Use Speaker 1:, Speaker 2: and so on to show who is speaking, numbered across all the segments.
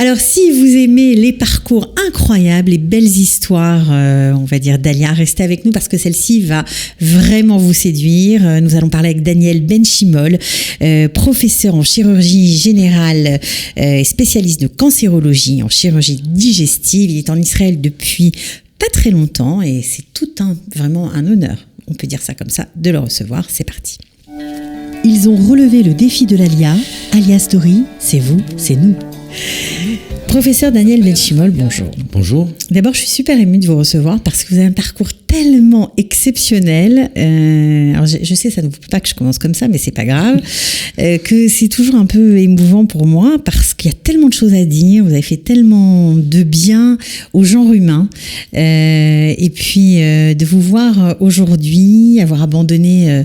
Speaker 1: Alors, si vous aimez les parcours incroyables, les belles histoires, on va dire d'Alia, restez avec nous parce que celle-ci va vraiment vous séduire. Nous allons parler avec Daniel Benchimol, professeur en chirurgie générale et spécialiste de cancérologie en chirurgie digestive. Il est en Israël depuis pas très longtemps et c'est vraiment un honneur, on peut dire ça comme ça, de le recevoir. C'est parti. Ils ont relevé le défi de l'Alia. Alia Story, c'est vous, c'est nous. Professeur Daniel Benchimol, bonjour.
Speaker 2: Bonjour.
Speaker 1: D'abord, je suis super émue de vous recevoir parce que vous avez un parcours tellement exceptionnel. Alors, je sais, ça ne vous plaît pas que je commence comme ça, mais c'est pas grave. Que c'est toujours un peu émouvant pour moi parce qu'il y a tellement de choses à dire. Vous avez fait tellement de bien au genre humain. Et puis, de vous voir aujourd'hui, avoir abandonné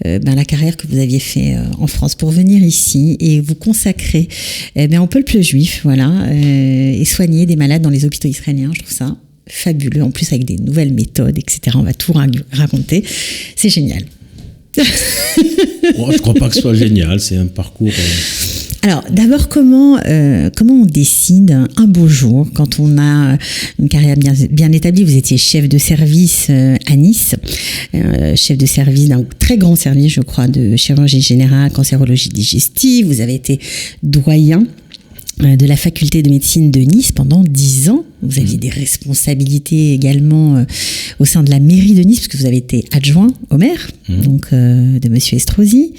Speaker 1: la carrière que vous aviez fait en France pour venir ici et vous consacrer au peuple juif, voilà, et soigner des malades dans les hôpitaux israéliens. Je trouve ça fabuleux, en plus avec des nouvelles méthodes, etc. On va tout raconter. C'est génial.
Speaker 2: Je ne crois pas que ce soit génial, c'est un parcours...
Speaker 1: Alors, d'abord, comment on décide un beau jour, quand on a une carrière bien établie? Vous étiez chef de service à Nice, chef de service d'un très grand service, je crois, de chirurgie générale, cancérologie digestive. Vous avez été doyen de la faculté de médecine de Nice pendant 10 ans. Vous aviez des responsabilités également au sein de la mairie de Nice, parce que vous avez été adjoint au maire, donc de Monsieur Estrosi.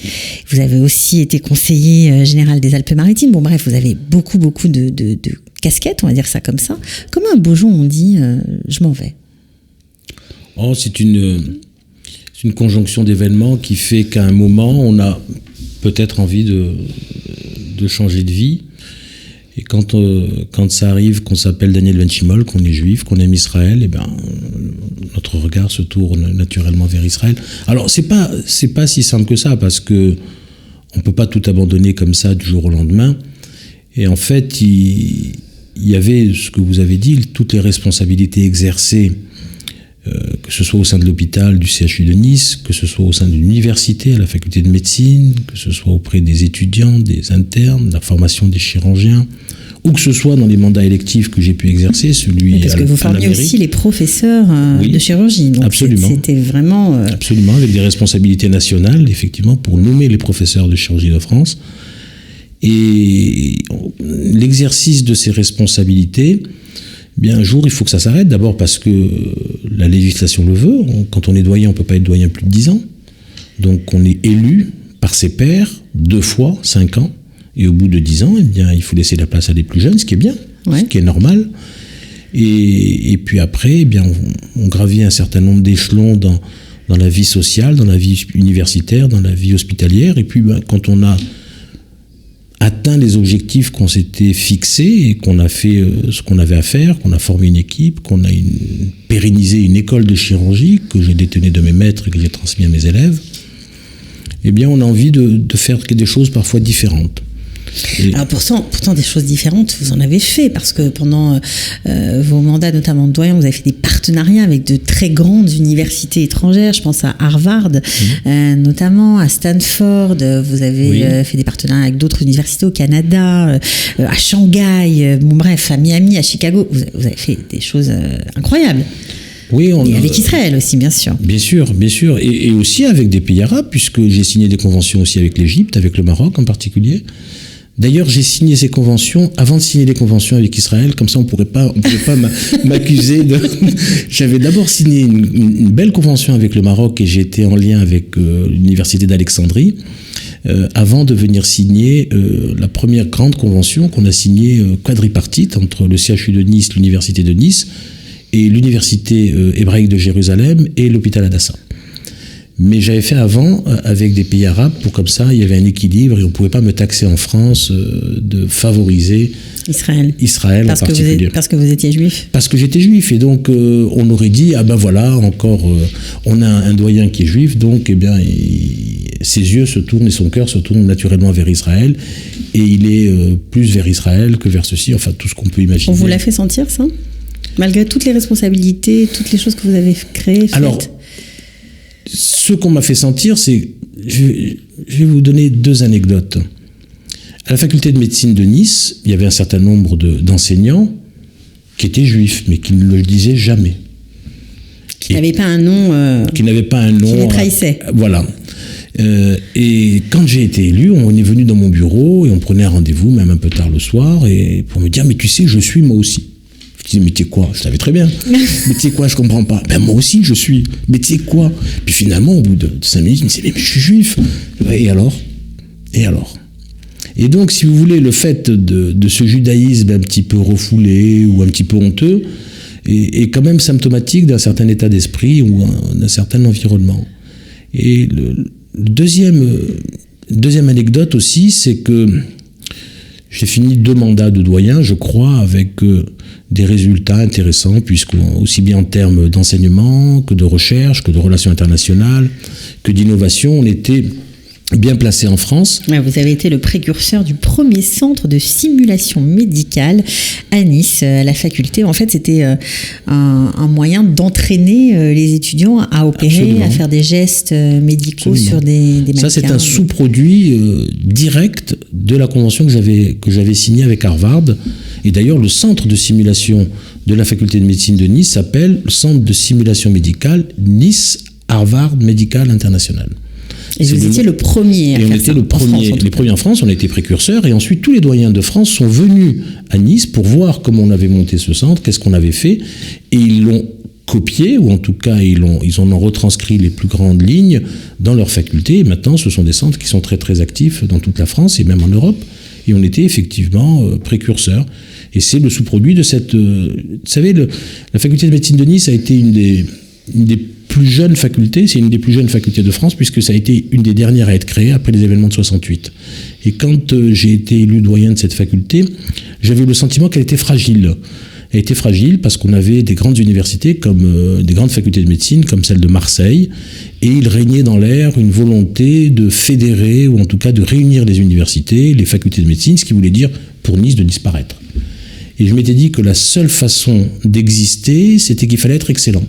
Speaker 1: Vous avez aussi été conseiller général des Alpes-Maritimes. Bon, bref, vous avez beaucoup de casquettes, on va dire ça comme ça. Comment un beau jour on dit je m'en vais?
Speaker 2: C'est une conjonction d'événements qui fait qu'à un moment, on a peut-être envie de changer de vie. Et quand ça arrive, qu'on s'appelle Daniel Benchimol, qu'on est juif, qu'on aime Israël, notre regard se tourne naturellement vers Israël. Alors c'est pas si simple que ça, parce que on peut pas tout abandonner comme ça du jour au lendemain. Et en fait, il y avait ce que vous avez dit, toutes les responsabilités exercées, que ce soit au sein de l'hôpital du CHU de Nice, que ce soit au sein de l'université, à la faculté de médecine, que ce soit auprès des étudiants, des internes, la formation des chirurgiens, ou que ce soit dans les mandats électifs que j'ai pu exercer, celui
Speaker 1: parce que vous formiez aussi les professeurs de chirurgie. Donc
Speaker 2: absolument.
Speaker 1: C'était vraiment...
Speaker 2: Absolument, avec des responsabilités nationales, effectivement, pour nommer les professeurs de chirurgie de France. Et l'exercice de ces responsabilités, un jour, il faut que ça s'arrête. D'abord parce que la législation le veut. Quand on est doyen, on ne peut pas être doyen plus de 10 ans. Donc on est élu par ses pairs 2 fois, 5 ans. Et au bout de 10 ans, il faut laisser la place à des plus jeunes, ce qui est bien, ce qui est normal. Et puis après, on gravit un certain nombre d'échelons dans la vie sociale, dans la vie universitaire, dans la vie hospitalière. Et puis quand on a atteint les objectifs qu'on s'était fixés et qu'on a fait ce qu'on avait à faire, qu'on a formé une équipe, qu'on a pérennisé une école de chirurgie que j'ai détenue de mes maîtres et que j'ai transmis à mes élèves, on a envie de faire des choses parfois différentes.
Speaker 1: Alors pourtant des choses différentes, vous en avez fait, parce que pendant vos mandats, notamment de doyen, vous avez fait des partenariats avec de très grandes universités étrangères. Je pense à Harvard, notamment à Stanford. Vous avez fait des partenariats avec d'autres universités au Canada, à Shanghai, à Miami, à Chicago. Vous avez fait des choses incroyables.
Speaker 2: Oui,
Speaker 1: et avec Israël aussi, bien sûr.
Speaker 2: Bien sûr. Et aussi avec des pays arabes, puisque j'ai signé des conventions aussi avec l'Égypte, avec le Maroc en particulier. D'ailleurs, j'ai signé ces conventions avant de signer les conventions avec Israël, comme ça on ne pourrait pas m'accuser de... J'avais d'abord signé une belle convention avec le Maroc et j'étais en lien avec l'université d'Alexandrie, avant de venir signer la première grande convention qu'on a signée quadripartite entre le CHU de Nice, l'université de Nice, et l'université hébraïque de Jérusalem et l'hôpital Hadassah. Mais j'avais fait avant avec des pays arabes pour comme ça, il y avait un équilibre et on ne pouvait pas me taxer en France de favoriser Israël en particulier.
Speaker 1: Parce que vous étiez juif.
Speaker 2: Parce que j'étais juif et donc on aurait dit on a un doyen qui est juif, donc ses yeux se tournent et son cœur se tourne naturellement vers Israël et il est plus vers Israël que vers ceci, enfin tout ce qu'on peut imaginer.
Speaker 1: On vous l'a fait sentir ça? Malgré toutes les responsabilités, toutes les choses que vous avez créées, faites.
Speaker 2: Alors, ce qu'on m'a fait sentir, c'est... Je vais vous donner 2 anecdotes. À la faculté de médecine de Nice, il y avait un certain nombre d'enseignants qui étaient juifs, mais qui ne le disaient jamais.
Speaker 1: Qui n'avaient pas un nom.
Speaker 2: Qui n'avaient pas un nom.
Speaker 1: Qui les trahissait.
Speaker 2: Voilà. Et quand j'ai été élu, on est venu dans mon bureau et on prenait un rendez-vous, même un peu tard le soir, et pour me dire, mais tu sais, je suis moi aussi. Je disais, mais tu sais quoi? Je savais très bien. Mais tu sais quoi? Je comprends pas. Ben moi aussi, je suis. Mais tu sais quoi? Puis finalement, au bout de 5 minutes, je me disais, mais je suis juif. Et alors? Et donc, si vous voulez, le fait de ce judaïsme un petit peu refoulé ou un petit peu honteux est quand même symptomatique d'un certain état d'esprit ou d'un certain environnement. Et deuxième anecdote aussi, c'est que j'ai fini 2 mandats de doyen, je crois, avec des résultats intéressants, puisque aussi bien en termes d'enseignement que de recherche, que de relations internationales, que d'innovation, on était bien placé en France.
Speaker 1: Ouais, vous avez été le précurseur du premier centre de simulation médicale à Nice, à la faculté. En fait, c'était un moyen d'entraîner les étudiants à opérer, absolument, à faire des gestes médicaux, absolument, sur des mannequins.
Speaker 2: Ça, c'est un sous-produit direct de la convention que j'avais signée avec Harvard. Et d'ailleurs, le centre de simulation de la faculté de médecine de Nice s'appelle le Centre de simulation médicale Nice Harvard Medical International.
Speaker 1: Et vous étiez le premier.
Speaker 2: Et on était les premiers en France, on a été précurseurs, et ensuite tous les doyens de France sont venus à Nice pour voir comment on avait monté ce centre, qu'est-ce qu'on avait fait, et ils l'ont copié, ou en tout cas ils en ont retranscrit les plus grandes lignes dans leur faculté, et maintenant ce sont des centres qui sont très très actifs dans toute la France et même en Europe, et on était effectivement précurseurs. Et c'est le sous-produit de cette... vous savez, la faculté de médecine de Nice a été une des plus jeune faculté, c'est une des plus jeunes facultés de France, puisque ça a été une des dernières à être créée après les événements de 68. Et quand j'ai été élu doyen de cette faculté, j'avais le sentiment qu'elle était fragile. Elle était fragile parce qu'on avait des grandes universités, comme des grandes facultés de médecine, comme celle de Marseille, et il régnait dans l'air une volonté de fédérer, ou en tout cas de réunir les universités, les facultés de médecine, ce qui voulait dire pour Nice de disparaître. Et je m'étais dit que la seule façon d'exister, c'était qu'il fallait être excellent.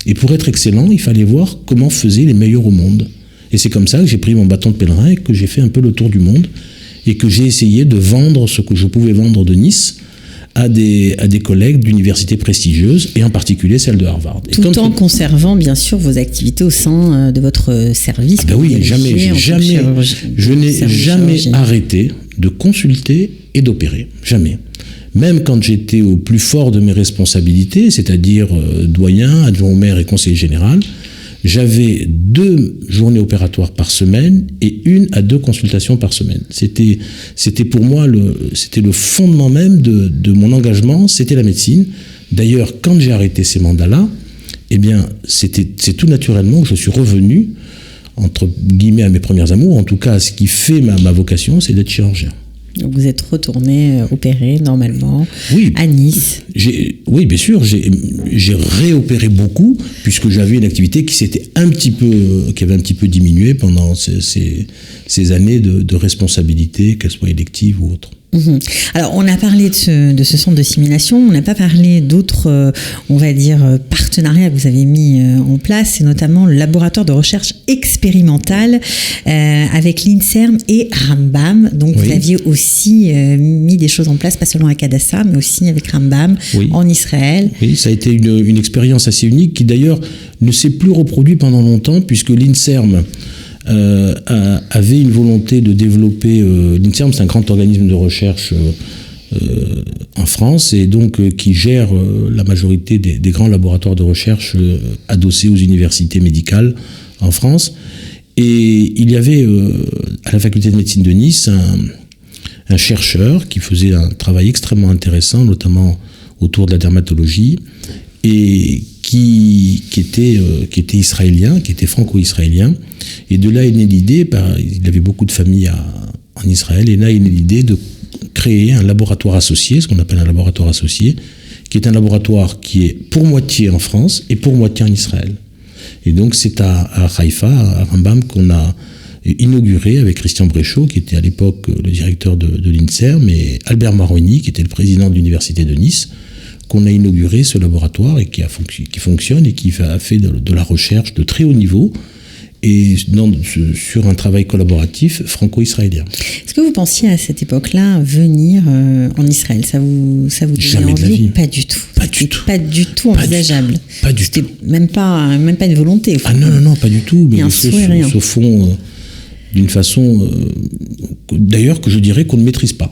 Speaker 2: Et pour être excellent, il fallait voir comment faisaient les meilleurs au monde. Et c'est comme ça que j'ai pris mon bâton de pèlerin et que j'ai fait un peu le tour du monde et que j'ai essayé de vendre ce que je pouvais vendre de Nice à des collègues d'universités prestigieuses, et en particulier celle de Harvard.
Speaker 1: Tout en conservant bien sûr vos activités au sein de votre service.
Speaker 2: Ben oui, je n'ai jamais arrêté de consulter et d'opérer. Jamais. Même quand j'étais au plus fort de mes responsabilités, c'est-à-dire doyen, adjoint au maire et conseiller général, j'avais 2 journées opératoires par semaine et 1 à 2 consultations par semaine. C'était pour moi c'était le fondement même de mon engagement, c'était la médecine. D'ailleurs, quand j'ai arrêté ces mandats-là, eh bien, c'est tout naturellement que je suis revenu, entre guillemets, à mes premiers amours, en tout cas à ce qui fait ma vocation, c'est d'être chirurgien.
Speaker 1: Donc vous êtes retourné opérer normalement, oui, à Nice.
Speaker 2: Oui, bien sûr, j'ai réopéré beaucoup, puisque j'avais une activité qui avait un petit peu diminué pendant ces années de responsabilité, qu'elles soient électives ou autres.
Speaker 1: Mmh. Alors, on a parlé de ce centre de simulation, on n'a pas parlé d'autres, on va dire, partenariats que vous avez mis en place, c'est notamment le laboratoire de recherche expérimentale avec l'INSERM et Rambam. Donc, oui, vous aviez aussi mis des choses en place, pas seulement avec Hadassah, mais aussi avec Rambam, oui, en Israël.
Speaker 2: Oui, ça a été une expérience assez unique qui d'ailleurs ne s'est plus reproduite pendant longtemps, puisque l'INSERM avait une volonté de développer... l'INSERM, c'est un grand organisme de recherche en France, et donc qui gère la majorité des grands laboratoires de recherche adossés aux universités médicales en France. Et il y avait à la faculté de médecine de Nice un chercheur qui faisait un travail extrêmement intéressant, notamment autour de la dermatologie, et qui était israélien, qui était franco-israélien. Et de là est née l'idée, il avait beaucoup de familles en Israël, et là est née l'idée de créer un laboratoire associé, ce qu'on appelle un laboratoire associé, qui est un laboratoire qui est pour moitié en France et pour moitié en Israël. Et donc c'est à Haïfa, à Rambam, qu'on a inauguré avec Christian Bréchot, qui était à l'époque le directeur de l'INSERM, et Albert Maroni, qui était le président de l'université de Nice, qu'on a inauguré ce laboratoire et qui fonctionne et qui a fait de la recherche de très haut niveau et sur un travail collaboratif franco-israélien.
Speaker 1: Est-ce que vous pensiez à cette époque-là venir en Israël? Ça vous
Speaker 2: Jamais
Speaker 1: donnait
Speaker 2: de la
Speaker 1: envie
Speaker 2: vie.
Speaker 1: ou pas du tout?
Speaker 2: Pas du tout.
Speaker 1: Pas du tout envisageable.
Speaker 2: Pas du
Speaker 1: C'était
Speaker 2: tout.
Speaker 1: même pas une volonté. Au fond.
Speaker 2: Ah non, pas du tout. Mais
Speaker 1: Et un
Speaker 2: les choses
Speaker 1: souhait, rien.
Speaker 2: se font d'une façon, d'ailleurs, que je dirais qu'on ne maîtrise pas.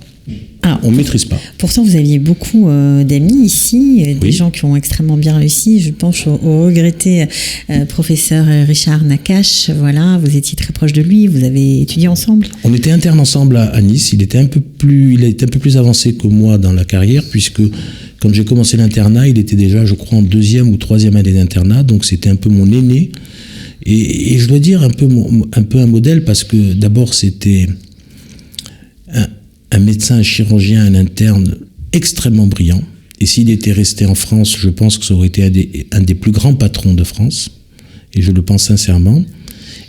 Speaker 1: Alors,
Speaker 2: on ne maîtrise pas.
Speaker 1: Pourtant, vous aviez beaucoup d'amis ici, des
Speaker 2: Oui.
Speaker 1: gens qui ont extrêmement bien réussi. Je pense au regretté professeur Richard Nakache. Voilà, vous étiez très proche de lui, vous avez étudié ensemble.
Speaker 2: On était internes ensemble à Nice. Il a été un peu plus avancé que moi dans la carrière, puisque quand j'ai commencé l'internat, il était déjà, je crois, en 2e ou 3e année d'internat, donc c'était un peu mon aîné. Et je dois dire un peu un modèle, parce que d'abord c'était un médecin, un chirurgien, un interne extrêmement brillant. Et s'il était resté en France, je pense que ça aurait été un des plus grands patrons de France. Et je le pense sincèrement.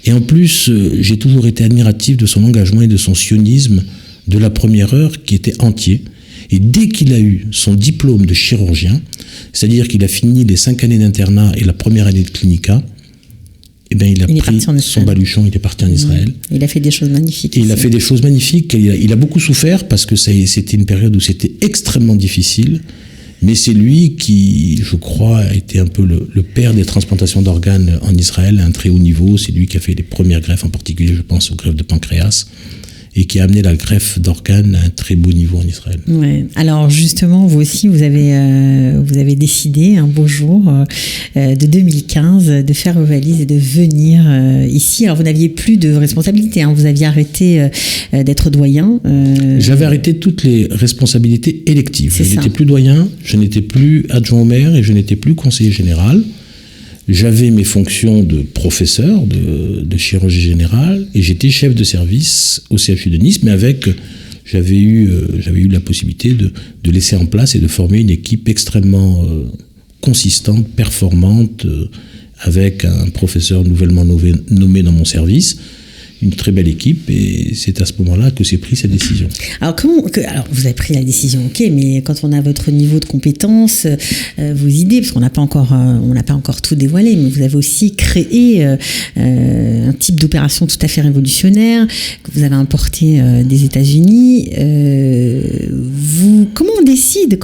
Speaker 2: Et en plus, j'ai toujours été admiratif de son engagement et de son sionisme de la première heure, qui était entier. Et dès qu'il a eu son diplôme de chirurgien, c'est-à-dire qu'il a fini les 5 années d'internat et la première année de clinica, eh bien, il a pris son baluchon, il est parti en Israël.
Speaker 1: Il a fait des choses magnifiques.
Speaker 2: Et il a fait des choses magnifiques. Il a beaucoup souffert parce que c'était une période où c'était extrêmement difficile. Mais c'est lui qui, je crois, a été un peu le père des transplantations d'organes en Israël à un très haut niveau. C'est lui qui a fait les premières greffes, en particulier, je pense, aux greffes de pancréas, et qui a amené la greffe d'organes à un très beau niveau en Israël.
Speaker 1: Ouais. Alors justement, vous aussi, vous avez décidé un beau jour de 2015 de faire vos valises et de venir ici. Alors vous n'aviez plus de responsabilité, hein. Vous aviez arrêté d'être doyen.
Speaker 2: J'avais arrêté toutes les responsabilités électives.
Speaker 1: C'est
Speaker 2: Je
Speaker 1: ça.
Speaker 2: n'étais plus doyen, je n'étais plus adjoint au maire et je n'étais plus conseiller général. J'avais mes fonctions de professeur de chirurgie générale et j'étais chef de service au CHU de Nice, mais j'avais eu la possibilité de laisser en place et de former une équipe extrêmement consistante, performante, avec un professeur nouvellement nommé dans mon service. Une très belle équipe, et c'est à ce moment-là que s'est prise cette décision.
Speaker 1: Alors vous avez pris la décision, ok, mais quand on a votre niveau de compétence, vos idées, parce qu'on n'a pas encore tout dévoilé, mais vous avez aussi créé un type d'opération tout à fait révolutionnaire que vous avez importé des États-Unis. Comment on décide?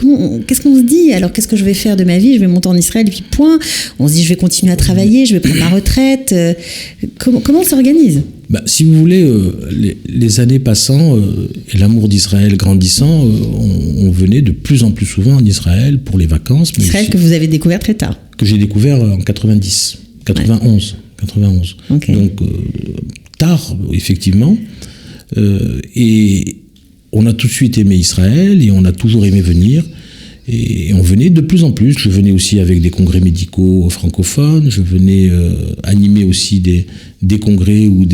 Speaker 1: Qu'est-ce qu'on se dit? Alors qu'est-ce que je vais faire de ma vie? Je vais monter en Israël et puis point. On se dit je vais continuer à travailler, je vais prendre ma retraite. Comment on s'organise?
Speaker 2: Si vous voulez, les années passant et l'amour d'Israël grandissant, on venait de plus en plus souvent en Israël pour les vacances. Mais
Speaker 1: Israël que vous avez découvert très tard.
Speaker 2: Que j'ai découvert en 91.
Speaker 1: Okay.
Speaker 2: Donc tard, effectivement. Et on a tout de suite aimé Israël et on a toujours aimé venir. Et on venait de plus en plus. Je venais aussi avec des congrès médicaux francophones. Je venais animer aussi des congrès où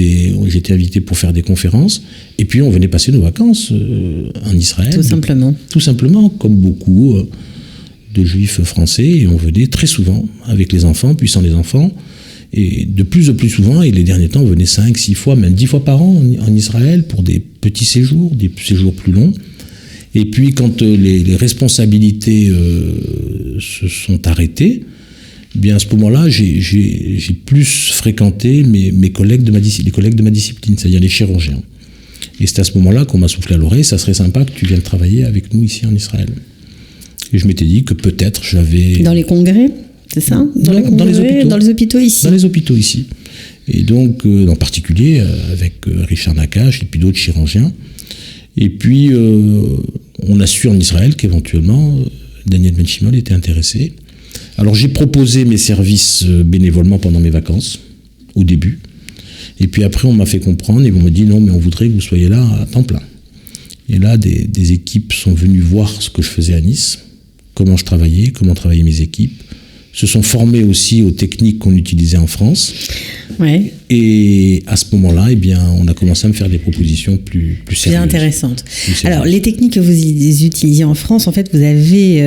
Speaker 2: j'étais invité pour faire des conférences. Et puis on venait passer nos vacances en Israël.
Speaker 1: Tout simplement.
Speaker 2: Tout simplement, comme beaucoup de juifs français. Et on venait très souvent avec les enfants, puis sans les enfants. Et de plus en plus souvent, et les derniers temps, on venait 5, 6 fois, même 10 fois par an en Israël pour des petits séjours, des séjours plus longs. Et puis quand les responsabilités se sont arrêtées, eh bien à ce moment-là, j'ai plus fréquenté mes collègues les collègues de ma discipline, c'est-à-dire les chirurgiens. Et c'est à ce moment-là qu'on m'a soufflé à l'oreille, ça serait sympa que tu viennes travailler avec nous ici en Israël. Et je m'étais dit que peut-être j'avais...
Speaker 1: Dans les congrès, c'est ça? Dans les hôpitaux ici.
Speaker 2: Dans les hôpitaux ici. Et donc, en particulier avec Richard Nakache et puis d'autres chirurgiens. Et puis, on a su en Israël qu'éventuellement, Daniel Ben-Shimol était intéressé. Alors, j'ai proposé mes services bénévolement pendant mes vacances, au début. Et puis après, on m'a fait comprendre et on m'a dit non, mais on voudrait que vous soyez là à temps plein. Et là, des équipes sont venues voir ce que je faisais à Nice, comment je travaillais, comment travaillaient mes équipes, se sont formées aussi aux techniques qu'on utilisait en France.
Speaker 1: Ouais.
Speaker 2: Et à ce moment-là, eh bien, on a commencé à me faire des propositions plus sérieuses.
Speaker 1: Intéressantes. Alors, les techniques que vous utilisiez en France, en fait, vous avez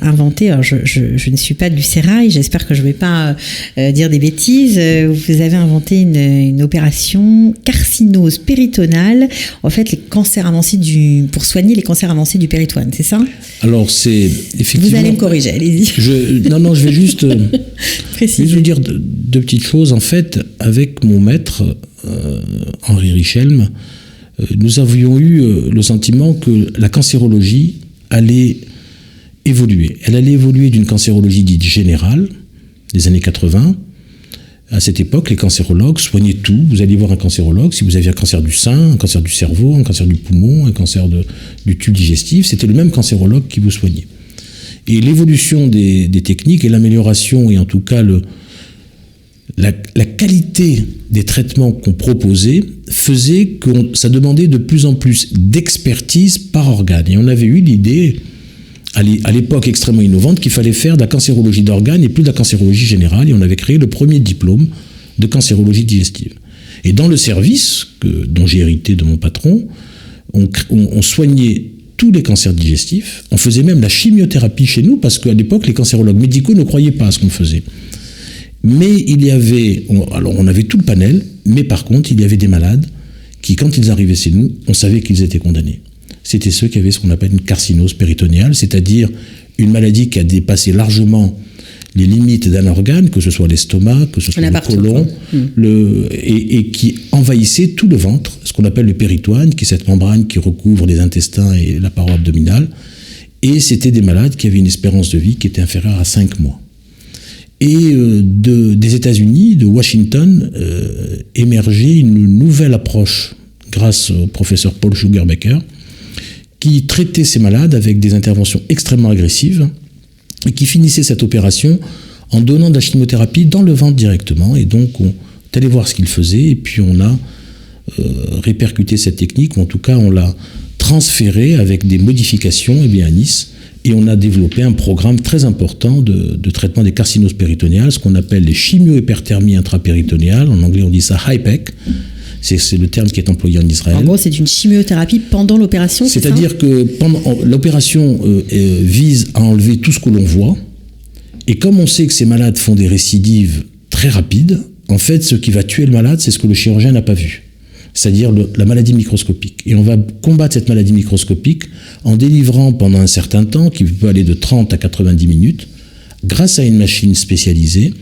Speaker 1: inventé, alors je ne suis pas du sérail, j'espère que je ne vais pas dire des bêtises, vous avez inventé une opération carcinose péritonale, en fait, les cancers avancés pour soigner les cancers avancés du péritoine, c'est ça?
Speaker 2: Alors, c'est effectivement...
Speaker 1: Vous allez me corriger, allez-y.
Speaker 2: Non, je vais juste vous dire deux petites choses. En fait, avec mon maître, Henri Richelme, nous avions eu le sentiment que la cancérologie allait évoluer. Elle allait évoluer d'une cancérologie dite générale, des années 80. À cette époque, les cancérologues soignaient tout. Vous alliez voir un cancérologue, si vous aviez un cancer du sein, un cancer du cerveau, un cancer du poumon, un cancer du tube digestif, c'était le même cancérologue qui vous soignait. Et l'évolution des techniques et l'amélioration, et en tout cas la qualité des traitements qu'on proposait, faisait que ça demandait de plus en plus d'expertise par organe. Et on avait eu l'idée, à l'époque extrêmement innovante, qu'il fallait faire de la cancérologie d'organes et plus de la cancérologie générale, et on avait créé le premier diplôme de cancérologie digestive. Et dans le service, dont j'ai hérité de mon patron, on soignait tous les cancers digestifs, on faisait même la chimiothérapie chez nous, parce qu'à l'époque, les cancérologues médicaux ne croyaient pas à ce qu'on faisait. Mais il y avait, alors on avait tout le panel, mais par contre, il y avait des malades qui, quand ils arrivaient chez nous, on savait qu'ils étaient condamnés. C'était ceux qui avaient ce qu'on appelle une carcinose péritonéale, c'est-à-dire une maladie qui a dépassé largement les limites d'un organe, que ce soit l'estomac, que ce soit le côlon, et qui envahissait tout le ventre, ce qu'on appelle le péritoine, qui est cette membrane qui recouvre les intestins et la paroi abdominale. Et c'était des malades qui avaient une espérance de vie qui était inférieure à 5 mois. Et des États-Unis, de Washington, émergeait une nouvelle approche, grâce au professeur Paul Sugarbaker, qui traitait ces malades avec des interventions extrêmement agressives et qui finissait cette opération en donnant de la chimiothérapie dans le ventre directement. Et donc, on est allé voir ce qu'il faisait et puis on a répercuté cette technique, ou en tout cas, on l'a transférée avec des modifications à Nice. Et on a développé un programme très important de traitement des carcinoses péritonéales, ce qu'on appelle les chimio-hyperthermies intrapéritonéales. En anglais, on dit ça HIPEC. C'est le terme qui est employé en Israël.
Speaker 1: En gros, c'est une chimiothérapie pendant l'opération, c'est ça ?
Speaker 2: C'est-à-dire que l'opération vise à enlever tout ce que l'on voit. Et comme on sait que ces malades font des récidives très rapides, en fait, ce qui va tuer le malade, c'est ce que le chirurgien n'a pas vu. C'est-à-dire la maladie microscopique. Et on va combattre cette maladie microscopique en délivrant pendant un certain temps, qui peut aller de 30 à 90 minutes, grâce à une machine spécialisée,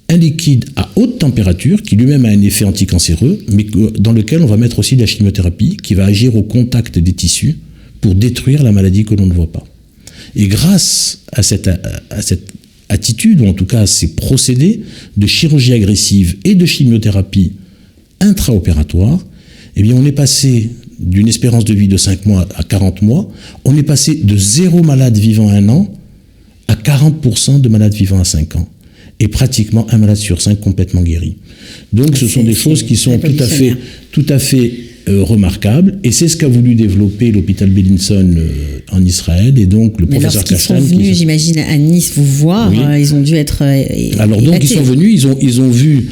Speaker 2: un liquide à haute température, qui lui-même a un effet anticancéreux, mais dans lequel on va mettre aussi de la chimiothérapie, qui va agir au contact des tissus pour détruire la maladie que l'on ne voit pas. Et grâce à cette attitude, ou en tout cas à ces procédés de chirurgie agressive et de chimiothérapie intraopératoire, eh bien on est passé d'une espérance de vie de 5 mois à 40 mois, on est passé de 0 malade vivant à 1 an à 40% de malades vivant à 5 ans. Et pratiquement 1 malade sur 5 complètement guéri. Donc ce sont des choses qui sont tout à fait remarquables, et c'est ce qu'a voulu développer l'hôpital Bellinson en Israël, et donc le professeur Kachan.
Speaker 1: Ils sont venus, j'imagine, à Nice vous voir, oui. Ils ont dû être
Speaker 2: alors donc ils sont venus, ils ont vu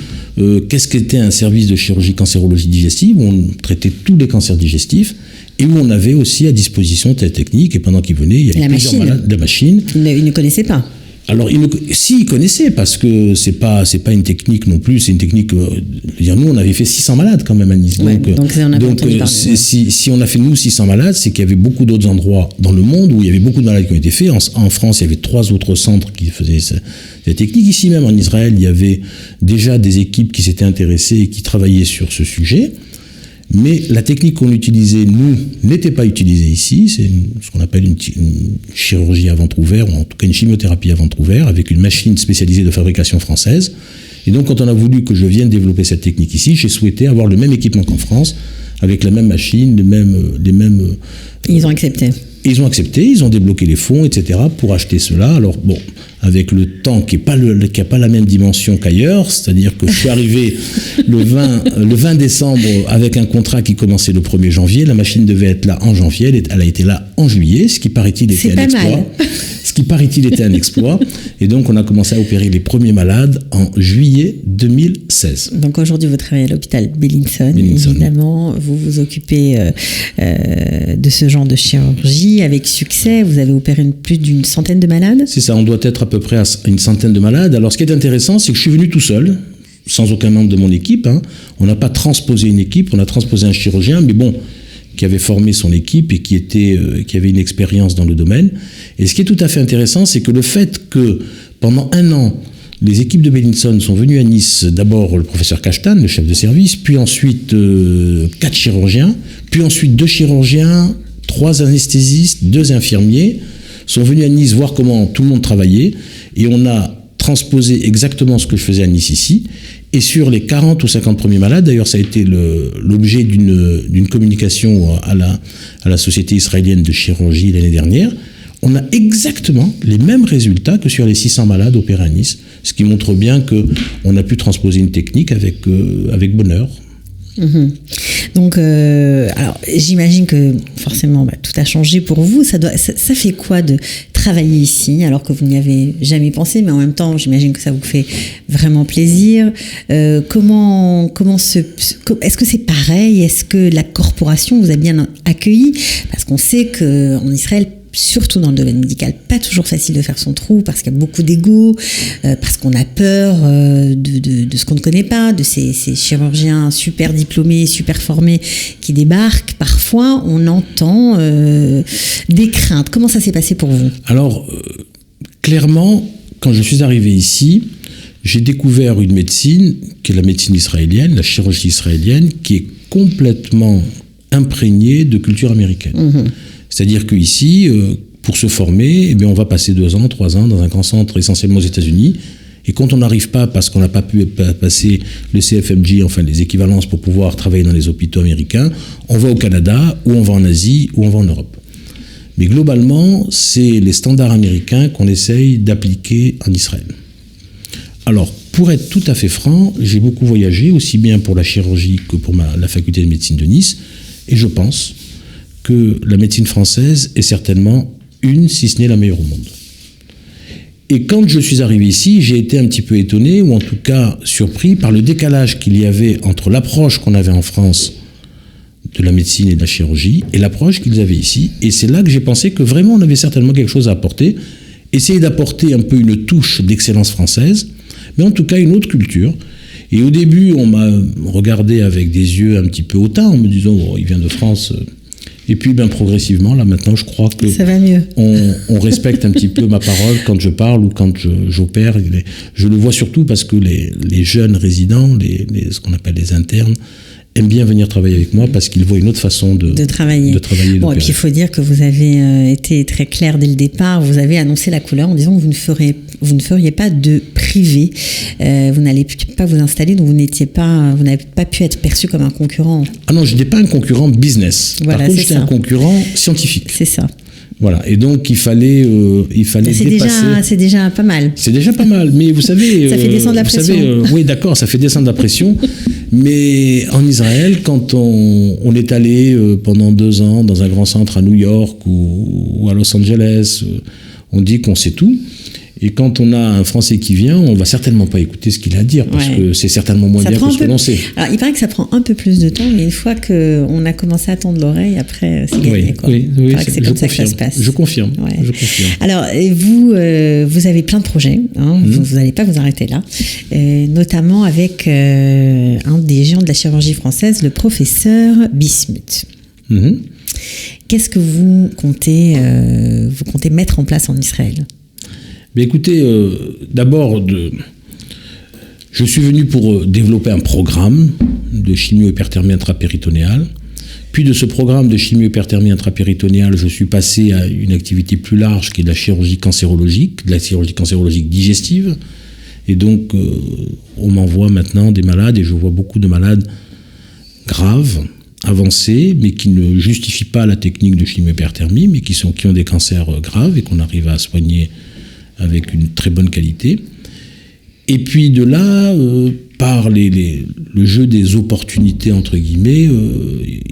Speaker 2: qu'est-ce qu'était un service de chirurgie cancérologie digestive, où on traitait tous les cancers digestifs, et où on avait aussi à disposition cette technique, et pendant qu'ils venaient, il y avait plusieurs malades de machines.
Speaker 1: Ils ne connaissaient pas.
Speaker 2: Alors, ils connaissaient, parce que c'est pas une technique non plus, c'est une technique, nous, on avait fait 600 malades quand même à Nice.
Speaker 1: Ouais, donc on a entendu parler.
Speaker 2: Si on a fait, nous, 600 malades, c'est qu'il y avait beaucoup d'autres endroits dans le monde où il y avait beaucoup de malades qui ont été faits. En France, il y avait 3 autres centres qui faisaient cette technique. Ici même, en Israël, il y avait déjà des équipes qui s'étaient intéressées et qui travaillaient sur ce sujet. Mais la technique qu'on utilisait, nous, n'était pas utilisée ici. C'est ce qu'on appelle une chirurgie à ventre ouvert, ou en tout cas une chimiothérapie à ventre ouvert, avec une machine spécialisée de fabrication française. Et donc, quand on a voulu que je vienne développer cette technique ici, j'ai souhaité avoir le même équipement qu'en France, avec la même machine, les mêmes
Speaker 1: Ils ont accepté.
Speaker 2: Ils ont accepté, ils ont débloqué les fonds, etc., pour acheter cela. Alors, bon, avec le temps qui n'a pas la même dimension qu'ailleurs, c'est-à-dire que je suis arrivé le 20 décembre avec un contrat qui commençait le 1er janvier. La machine devait être là en janvier, elle a été là en juillet, ce qui paraît-il était un exploit. Ce qui paraît-il était un exploit. Et donc, on a commencé à opérer les premiers malades en juillet 2016.
Speaker 1: Donc, aujourd'hui, vous travaillez à l'hôpital Bellinson. Évidemment, vous vous occupez de ce genre de chirurgie avec succès. Vous avez opéré plus d'une centaine de malades.
Speaker 2: C'est ça, on doit être à peu près à une centaine de malades. Alors, ce qui est intéressant, c'est que je suis venu tout seul, sans aucun membre de mon équipe. On n'a pas transposé une équipe, on a transposé un chirurgien, mais bon, qui avait formé son équipe et qui avait une expérience dans le domaine. Et ce qui est tout à fait intéressant, c'est que le fait que Pendant 1 an, les équipes de Bellinson sont venues à Nice, d'abord le professeur Kashtan, le chef de service, puis ensuite 4 chirurgiens, puis ensuite 2 chirurgiens, 3 anesthésistes, 2 infirmiers, sont venus à Nice voir comment tout le monde travaillait, et on a transposé exactement ce que je faisais à Nice ici, et sur les 40 ou 50 premiers malades, d'ailleurs ça a été l'objet d'une communication à la Société israélienne de chirurgie l'année dernière, on a exactement les mêmes résultats que sur les 600 malades opérés à Nice, ce qui montre bien qu'on a pu transposer une technique avec bonheur.
Speaker 1: Mmh. Donc, alors j'imagine que forcément tout a changé pour vous. Ça fait quoi de travailler ici alors que vous n'y avez jamais pensé, mais en même temps j'imagine que ça vous fait vraiment plaisir. Est-ce que c'est pareil? Est-ce que la corporation vous a bien accueilli? Parce qu'on sait qu'en Israël, surtout dans le domaine médical, pas toujours facile de faire son trou parce qu'il y a beaucoup d'ego, parce qu'on a peur de ce qu'on ne connaît pas, de ces chirurgiens super diplômés, super formés qui débarquent. Parfois, on entend des craintes. Comment ça s'est passé pour vous?
Speaker 2: Alors, clairement, quand je suis arrivé ici, j'ai découvert une médecine qui est la médecine israélienne, la chirurgie israélienne, qui est complètement imprégnée de culture américaine. Mmh. C'est-à-dire qu'ici, pour se former, on va passer 2 ans, 3 ans dans un grand centre essentiellement aux États-Unis. Et quand on n'arrive pas, parce qu'on n'a pas pu passer le CFMJ, enfin les équivalences pour pouvoir travailler dans les hôpitaux américains, on va au Canada, ou on va en Asie, ou on va en Europe. Mais globalement, c'est les standards américains qu'on essaye d'appliquer en Israël. Alors, pour être tout à fait franc, j'ai beaucoup voyagé, aussi bien pour la chirurgie que pour la faculté de médecine de Nice, et je pense que la médecine française est certainement si ce n'est la meilleure au monde. Et quand je suis arrivé ici, j'ai été un petit peu étonné, ou en tout cas surpris, par le décalage qu'il y avait entre l'approche qu'on avait en France de la médecine et de la chirurgie, et l'approche qu'ils avaient ici. Et c'est là que j'ai pensé que vraiment on avait certainement quelque chose à apporter, essayer d'apporter un peu une touche d'excellence française, mais en tout cas une autre culture. Et au début, on m'a regardé avec des yeux un petit peu hautains, en me disant « oh, il vient de France ». Et puis, progressivement, là, maintenant, je crois que
Speaker 1: ça va mieux.
Speaker 2: On respecte un petit peu ma parole quand je parle ou quand j'opère. Je le vois surtout parce que les jeunes résidents, ce qu'on appelle les internes, aiment bien venir travailler avec moi parce qu'ils voient une autre façon de travailler.
Speaker 1: Bon, et puis il faut dire que vous avez été très clair dès le départ. Vous avez annoncé la couleur en disant que vous ne feriez pas de privé. Vous n'allez pas vous installer, donc vous n'avez pas pu être perçu comme un concurrent.
Speaker 2: Ah non, je n'étais pas un concurrent business. Voilà, par contre, j'étais un concurrent scientifique.
Speaker 1: C'est ça.
Speaker 2: Voilà, et donc il fallait dépasser.
Speaker 1: C'est déjà pas mal.
Speaker 2: C'est déjà pas mal, mais vous savez,
Speaker 1: ça fait descendre la pression.
Speaker 2: Oui, d'accord, ça fait descendre la pression. Mais en Israël, quand on est allé pendant 2 ans dans un grand centre à New York ou à Los Angeles, on dit qu'on sait tout. Et quand on a un Français qui vient, on va certainement pas écouter ce qu'il a à dire, parce que c'est certainement moins bien que ce que l'on sait.
Speaker 1: Alors, il paraît que ça prend un peu plus de temps, mais une fois qu'on a commencé à tendre l'oreille, après, c'est gagné.
Speaker 2: Oui,
Speaker 1: c'est comme ça que ça se passe.
Speaker 2: Je confirme. Je confirme.
Speaker 1: Alors, vous avez plein de projets, hein, vous n'allez pas vous arrêter là, notamment avec un des géants de la chirurgie française, le professeur Bismuth. Qu'est-ce que vous comptez mettre en place en Israël ?
Speaker 2: Mais écoutez, d'abord, je suis venu pour développer un programme de chimio-hyperthermie intrapéritonéale. Puis de ce programme de chimio-hyperthermie intrapéritonéale, je suis passé à une activité plus large qui est de la chirurgie cancérologique, digestive. Et donc, on m'envoie maintenant des malades, et je vois beaucoup de malades graves, avancés, mais qui ne justifient pas la technique de chimio-hyperthermie, mais qui ont des cancers graves et qu'on arrive à soigner avec une très bonne qualité. Et puis de là, par le jeu des opportunités, entre guillemets,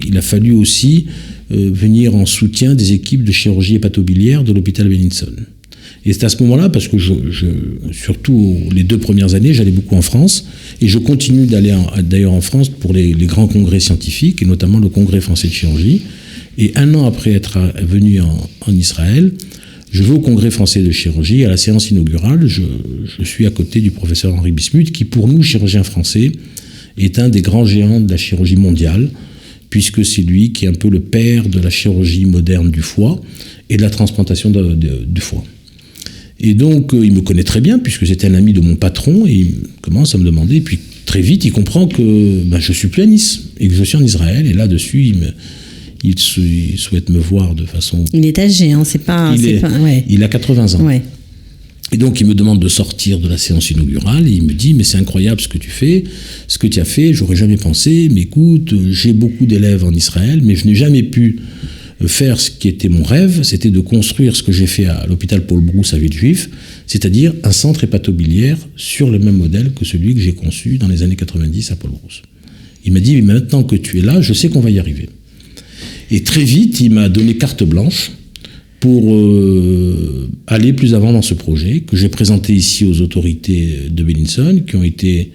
Speaker 2: il a fallu aussi venir en soutien des équipes de chirurgie hépatobiliaire de l'hôpital Bellinson. Et c'est à ce moment-là, parce que surtout les 2 premières années, j'allais beaucoup en France, et je continue d'aller d'ailleurs en France pour les grands congrès scientifiques, et notamment le congrès français de chirurgie. Et 1 an après être venu en Israël, je vais au congrès français de chirurgie, à la séance inaugurale, je suis à côté du professeur Henri Bismuth, qui pour nous, chirurgiens français, est un des grands géants de la chirurgie mondiale, puisque c'est lui qui est un peu le père de la chirurgie moderne du foie et de la transplantation du foie. Et donc, il me connaît très bien, puisque c'était un ami de mon patron, et il commence à me demander, et puis très vite, il comprend que je suis plus à Nice, et que je suis en Israël, et là-dessus, il souhaite me voir de façon...
Speaker 1: Il est âgé, hein, c'est pas... Ouais.
Speaker 2: Il a 80 ans.
Speaker 1: Ouais.
Speaker 2: Et donc, il me demande de sortir de la séance inaugurale, et il me dit, mais c'est incroyable ce que tu fais, ce que tu as fait, j'aurais jamais pensé, mais écoute, j'ai beaucoup d'élèves en Israël, mais je n'ai jamais pu faire ce qui était mon rêve, c'était de construire ce que j'ai fait à l'hôpital Paul Brousse à Villejuif, c'est-à-dire un centre hépatobiliaire sur le même modèle que celui que j'ai conçu dans les années 90 à Paul Brousse. Il m'a dit, mais maintenant que tu es là, je sais qu'on va y arriver. Et très vite, il m'a donné carte blanche pour aller plus avant dans ce projet, que j'ai présenté ici aux autorités de Bellinson, qui ont été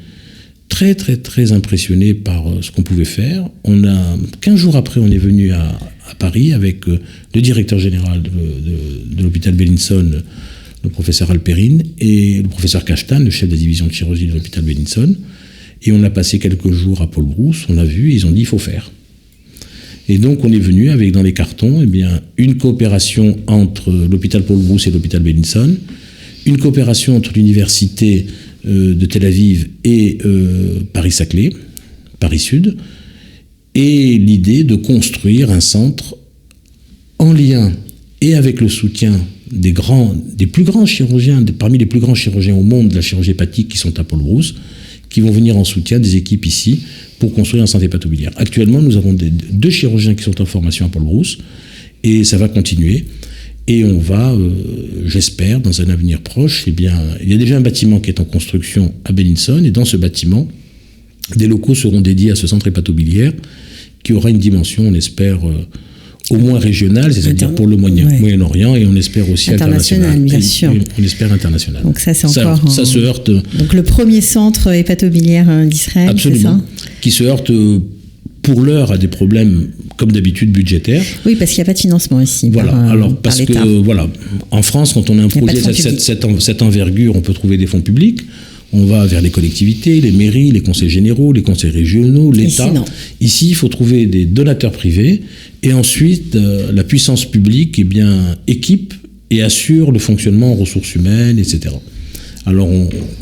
Speaker 2: très, très, très impressionnés par ce qu'on pouvait faire. 15 jours après, on est venu à Paris avec le directeur général de l'hôpital Bellinson, le professeur Alperine, et le professeur Kashtan, le chef de la division de chirurgie de l'hôpital Bellinson. Et on a passé quelques jours à Paul Brousse, on a vu, ils ont dit il faut faire. Et donc on est venu avec dans les cartons une coopération entre l'hôpital Paul Brousse et l'hôpital Bellinson, une coopération entre l'université de Tel Aviv et Paris-Saclay, Paris-Sud, et l'idée de construire un centre en lien et avec le soutien des plus grands chirurgiens, parmi les plus grands chirurgiens au monde de la chirurgie hépatique qui sont à Paul Brousse, qui vont venir en soutien des équipes ici pour construire un centre hépatobiliaire. Actuellement, nous avons 2 chirurgiens qui sont en formation à Paul Brousse, et ça va continuer. Et on va, j'espère, dans un avenir proche, il y a déjà un bâtiment qui est en construction à Bellinson, et dans ce bâtiment, des locaux seront dédiés à ce centre hépatobiliaire, qui aura une dimension, on espère, au moins régionale, c'est-à-dire pour le Moyen-Orient, et on espère aussi international.
Speaker 1: Bien sûr.
Speaker 2: On espère international.
Speaker 1: Donc ça, c'est encore...
Speaker 2: Ça se heurte...
Speaker 1: Donc le premier centre hépatobiliaire d'Israël,
Speaker 2: absolument,
Speaker 1: c'est ça ?
Speaker 2: Qui se heurte pour l'heure à des problèmes, comme d'habitude, budgétaires.
Speaker 1: Oui, parce qu'il n'y a pas de financement ici.
Speaker 2: Voilà, parce que, en France, quand on a un projet de cette envergure, on peut trouver des fonds publics. On va vers les collectivités, les mairies, les conseils généraux, les conseils régionaux, l'État. Ici, il faut trouver des donateurs privés, et ensuite, la puissance publique équipe et assure le fonctionnement en ressources humaines, etc. Alors,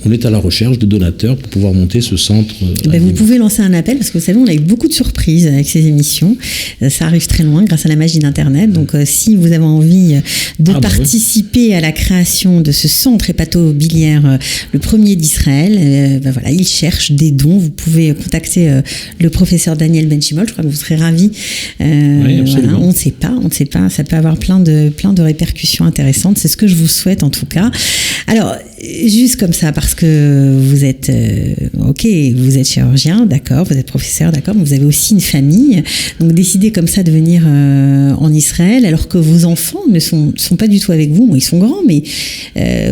Speaker 2: on est à la recherche de donateurs pour pouvoir monter ce centre.
Speaker 1: Vous pouvez lancer un appel, parce que vous savez, on a eu beaucoup de surprises avec ces émissions. Ça arrive très loin grâce à la magie d'Internet. Donc, si vous avez envie de participer à la création de ce centre hépatobiliaire, le premier d'Israël, voilà, il cherche des dons. Vous pouvez contacter le professeur Daniel Benchimol. Je crois que vous serez ravis.
Speaker 2: Oui,
Speaker 1: voilà, on ne sait pas. Ça peut avoir plein de répercussions intéressantes. C'est ce que je vous souhaite, en tout cas. Alors, juste comme ça, parce que vous êtes vous êtes chirurgien, d'accord, vous êtes professeur, d'accord, mais vous avez aussi une famille, donc décider comme ça de venir en Israël, alors que vos enfants ne sont pas du tout avec vous. Bon, ils sont grands, mais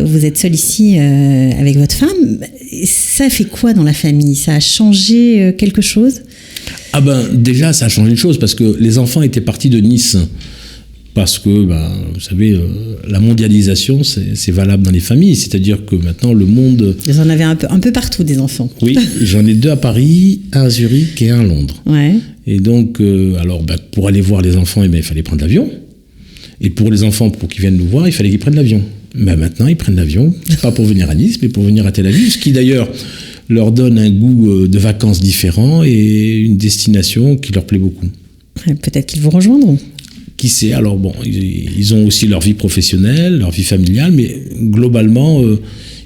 Speaker 1: vous êtes seul ici avec votre femme. Ça fait quoi dans la famille ? Ça a changé quelque chose ?
Speaker 2: Déjà, ça a changé une chose, parce que les enfants étaient partis de Nice. Parce que, vous savez, la mondialisation, c'est valable dans les familles. C'est-à-dire que maintenant, le monde...
Speaker 1: Vous en avez un peu partout, des enfants.
Speaker 2: Oui, j'en ai 2 à Paris, un à Zurich et un à Londres.
Speaker 1: Ouais.
Speaker 2: Et donc, pour aller voir les enfants, il fallait prendre l'avion. Et pour les enfants, pour qu'ils viennent nous voir, il fallait qu'ils prennent l'avion. Maintenant, ils prennent l'avion, pas pour venir à Nice, mais pour venir à Tel Aviv, ce qui d'ailleurs leur donne un goût de vacances différent et une destination qui leur plaît beaucoup.
Speaker 1: Peut-être qu'ils vous rejoindront.
Speaker 2: Qui sait ? Alors ils ont aussi leur vie professionnelle, leur vie familiale, mais globalement,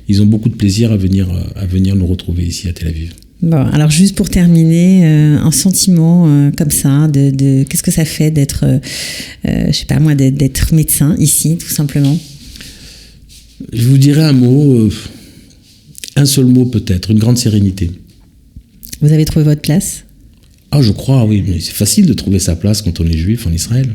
Speaker 2: ils ont beaucoup de plaisir à venir nous retrouver ici à Tel Aviv.
Speaker 1: Bon, alors juste pour terminer, un sentiment comme ça, de qu'est-ce que ça fait d'être, je sais pas moi, d'être médecin ici, tout simplement ?
Speaker 2: Je vous dirais un mot, un seul mot peut-être, une grande sérénité.
Speaker 1: Vous avez trouvé votre place ?
Speaker 2: Je crois, oui, mais c'est facile de trouver sa place quand on est juif en Israël.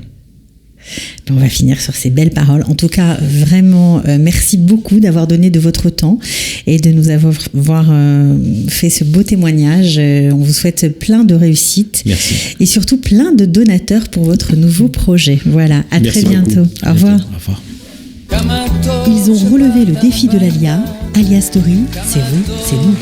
Speaker 1: On va finir sur ces belles paroles. En tout cas, vraiment, merci beaucoup d'avoir donné de votre temps et de nous avoir fait ce beau témoignage. On vous souhaite plein de réussite.
Speaker 2: Merci.
Speaker 1: Et surtout plein de donateurs pour votre nouveau projet. Voilà, à très bientôt. Au revoir.
Speaker 2: Au revoir.
Speaker 1: Ils ont relevé le défi de l'Alia. Alia Story, c'est vous, c'est nous.